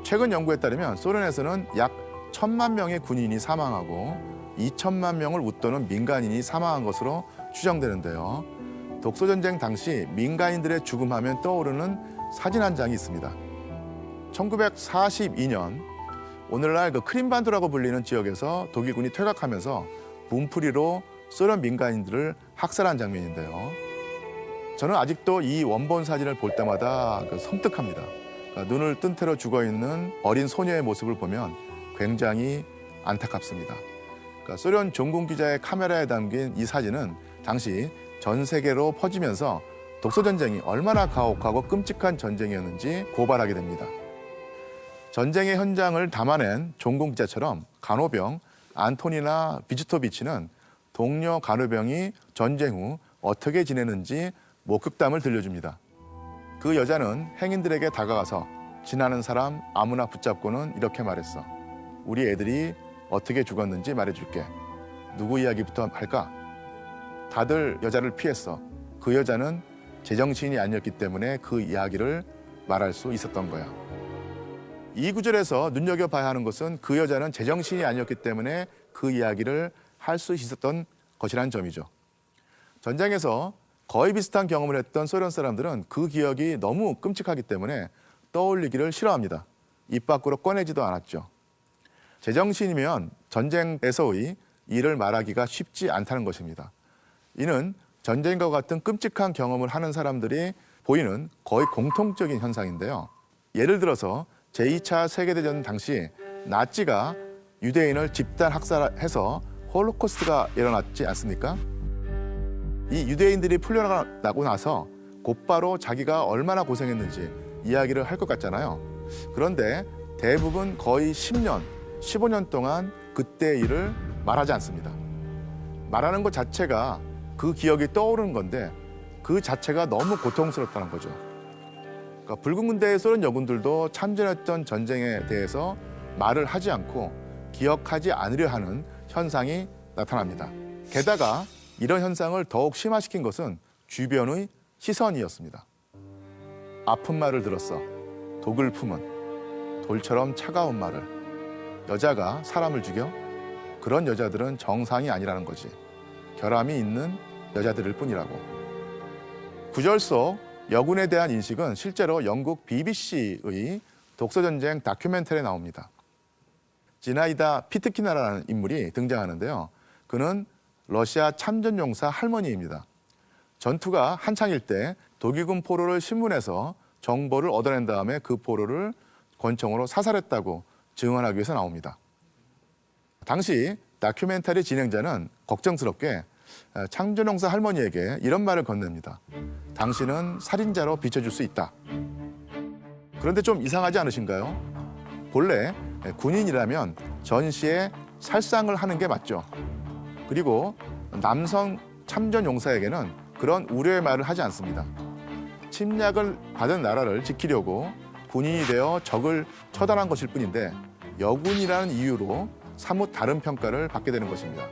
최근 연구에 따르면 소련에서는 약 1,000만 명의 군인이 사망하고 2천만 명을 웃도는 민간인이 사망한 것으로 추정되는데요. 독소전쟁 당시 민간인들의 죽음하면 떠오르는 사진 한 장이 있습니다. 1942년 오늘날 그 크림반도라고 불리는 지역에서 독일군이 퇴각하면서 분풀이로 소련 민간인들을 학살한 장면인데요. 저는 아직도 이 원본 사진을 볼 때마다 섬뜩합니다. 눈을 뜬 채로 죽어있는 어린 소녀의 모습을 보면 굉장히 안타깝습니다. 소련 종군 기자의 카메라에 담긴 이 사진은 당시 전 세계로 퍼지면서 독소전쟁이 얼마나 가혹하고 끔찍한 전쟁이었는지 고발하게 됩니다. 전쟁의 현장을 담아낸 종군 기자처럼 간호병 안토니나 비즈토비치는 동료 간호병이 전쟁 후 어떻게 지내는지 목격담을 들려줍니다. 그 여자는 행인들에게 다가가서 지나는 사람 아무나 붙잡고는 이렇게 말했어. 우리 애들이 어떻게 죽었는지 말해줄게. 누구 이야기부터 할까? 다들 여자를 피했어. 그 여자는 제정신이 아니었기 때문에 그 이야기를 말할 수 있었던 거야. 이 구절에서 눈여겨봐야 하는 것은 그 여자는 제정신이 아니었기 때문에 그 이야기를 할 수 있었던 것이라는 점이죠. 전쟁에서 거의 비슷한 경험을 했던 소련 사람들은 그 기억이 너무 끔찍하기 때문에 떠올리기를 싫어합니다. 입 밖으로 꺼내지도 않았죠. 제정신이면 전쟁에서의 일을 말하기가 쉽지 않다는 것입니다. 이는 전쟁과 같은 끔찍한 경험을 하는 사람들이 보이는 거의 공통적인 현상인데요. 예를 들어서 제2차 세계대전 당시 나치가 유대인을 집단 학살해서 홀로코스트가 일어났지 않습니까? 이 유대인들이 풀려나고 나서 곧바로 자기가 얼마나 고생했는지 이야기를 할 것 같잖아요. 그런데 대부분 거의 10년, 15년 동안 그때의 일을 말하지 않습니다. 말하는 것 자체가 그 기억이 떠오르는 건데 그 자체가 너무 고통스럽다는 거죠. 그러니까 붉은 군대의 소련 여군들도 참전했던 전쟁에 대해서 말을 하지 않고 기억하지 않으려 하는 현상이 나타납니다. 게다가 이런 현상을 더욱 심화시킨 것은 주변의 시선이었습니다. 아픈 말을 들었어. 독을 품은 돌처럼 차가운 말을. 여자가 사람을 죽여? 그런 여자들은 정상이 아니라는 거지. 결함이 있는 여자들일 뿐이라고. 구절 속 여군에 대한 인식은 실제로 영국 BBC의 독소전쟁 다큐멘터리에 나옵니다. 지나이다 피트키나라는 인물이 등장하는데요. 그는 러시아 참전용사 할머니입니다. 전투가 한창일 때 독일군 포로를 신문해서 정보를 얻어낸 다음에 그 포로를 권총으로 사살했다고 증언하기 위해서 나옵니다. 당시 다큐멘터리 진행자는 걱정스럽게 참전용사 할머니에게 이런 말을 건넵니다. 당신은 살인자로 비춰줄 수 있다. 그런데 좀 이상하지 않으신가요? 본래 군인이라면 전시에 살상을 하는 게 맞죠. 그리고 남성 참전용사에게는 그런 우려의 말을 하지 않습니다. 침략을 받은 나라를 지키려고 군인이 되어 적을 처단한 것일 뿐인데 여군이라는 이유로 사뭇 다른 평가를 받게 되는 것입니다.